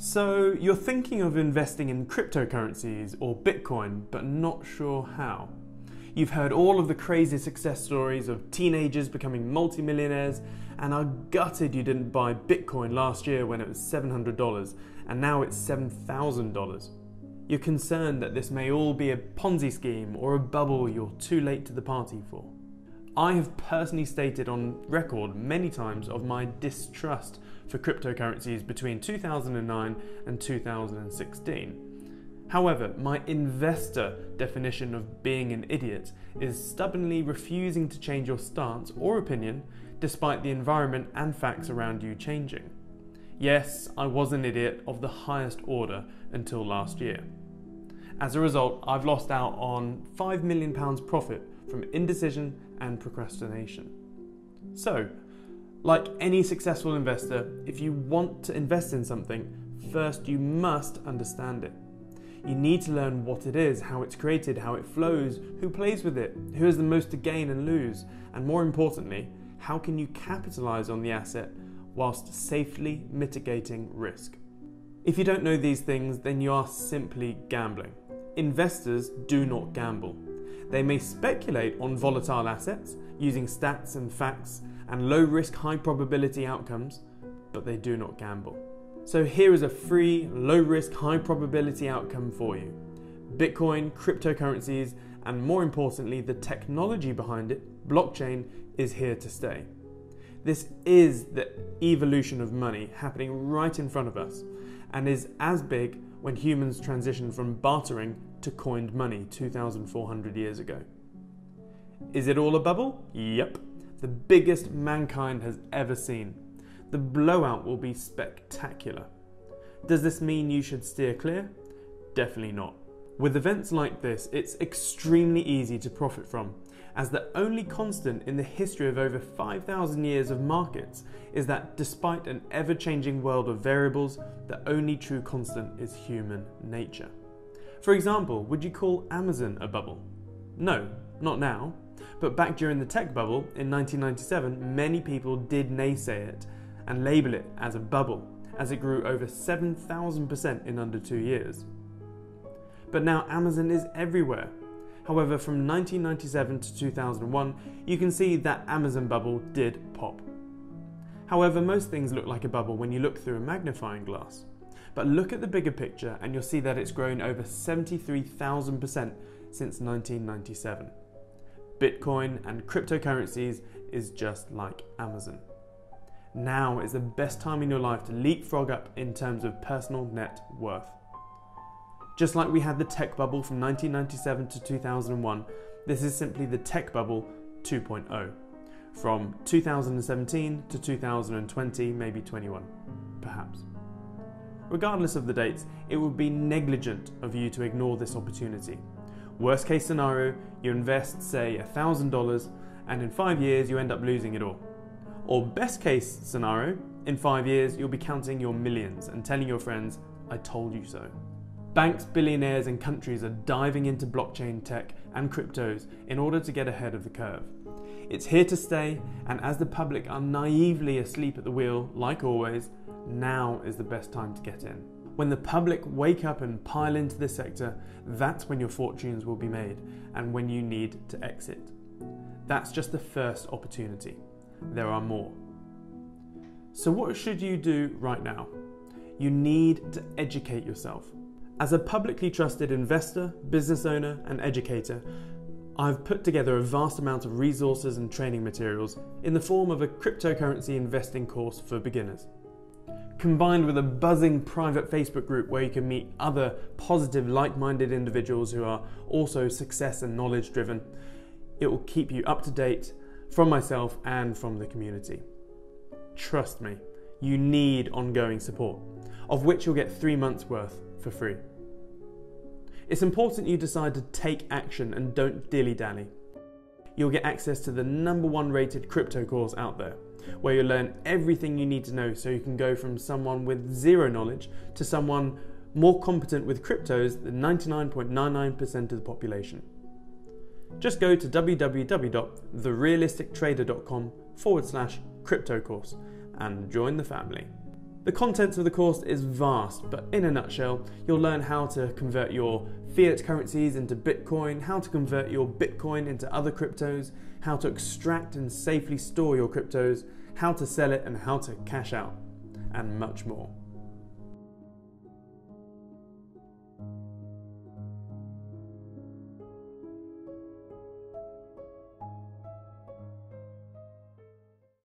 So you're thinking of investing in cryptocurrencies or Bitcoin, but not sure how. You've heard all of the crazy success stories of teenagers becoming multimillionaires and are gutted you didn't buy Bitcoin last year when it was $700 and now it's $7,000. You're concerned that this may all be a Ponzi scheme or a bubble you're too late to the party for. I have personally stated on record many times of my distrust for cryptocurrencies between 2009 and 2016. However, my investor definition of being an idiot is stubbornly refusing to change your stance or opinion despite the environment and facts around you changing. Yes, I was an idiot of the highest order until last year. As a result, I've lost out on £5 million profit from indecision and procrastination. So, like any successful investor, if you want to invest in something, first you must understand it. You need to learn what it is, how it's created, how it flows, who plays with it, who has the most to gain and lose, and more importantly, how can you capitalize on the asset whilst safely mitigating risk. If you don't know these things, then you are simply gambling. Investors do not gamble. They may speculate on volatile assets using stats and facts and low-risk, high-probability outcomes, but they do not gamble. So here is a free, low-risk, high-probability outcome for you. Bitcoin, cryptocurrencies, and more importantly, the technology behind it, blockchain, is here to stay. This is the evolution of money happening right in front of us and is as big when humans transitioned from bartering to coined money 2,400 years ago. Is it all a bubble? Yep. The biggest mankind has ever seen. The blowout will be spectacular. Does this mean you should steer clear? Definitely not. With events like this, it's extremely easy to profit from, as the only constant in the history of over 5,000 years of markets is that despite an ever-changing world of variables, the only true constant is human nature. For example, would you call Amazon a bubble? No, not now. But back during the tech bubble in 1997, many people did naysay it and label it as a bubble, as it grew over 7,000% in under 2 years. But now Amazon is everywhere. However, from 1997 to 2001, you can see that Amazon bubble did pop. However, most things look like a bubble when you look through a magnifying glass. But look at the bigger picture and you'll see that it's grown over 73,000% since 1997. Bitcoin and cryptocurrencies is just like Amazon. Now is the best time in your life to leapfrog up in terms of personal net worth. Just like we had the tech bubble from 1997 to 2001, this is simply the tech bubble 2.0, from 2017 to 2020, maybe 21, perhaps. Regardless of the dates, it would be negligent of you to ignore this opportunity. Worst case scenario, you invest, say, $1,000 and in 5 years you end up losing it all. Or best case scenario, in 5 years you'll be counting your millions and telling your friends, I told you so. Banks, billionaires and countries are diving into blockchain tech and cryptos in order to get ahead of the curve. It's here to stay, and as the public are naively asleep at the wheel, like always, now is the best time to get in. When the public wake up and pile into this sector, that's when your fortunes will be made and when you need to exit. That's just the first opportunity. There are more. So what should you do right now? You need to educate yourself. As a publicly trusted investor, business owner, and educator, I've put together a vast amount of resources and training materials in the form of a cryptocurrency investing course for beginners. Combined with a buzzing private Facebook group where you can meet other positive, like-minded individuals who are also success and knowledge driven, it will keep you up to date from myself and from the community. Trust me, you need ongoing support, of which you'll get 3 months worth for free. It's important you decide to take action and don't dilly-dally. You'll get access to the #1 rated crypto course out there, where you'll learn everything you need to know so you can go from someone with zero knowledge to someone more competent with cryptos than 99.99% of the population. Just go to www.therealistictrader.com/crypto course and join the family. The contents of the course is vast, but in a nutshell, you'll learn how to convert your fiat currencies into Bitcoin, how to convert your Bitcoin into other cryptos, how to extract and safely store your cryptos, how to sell it and how to cash out, and much more.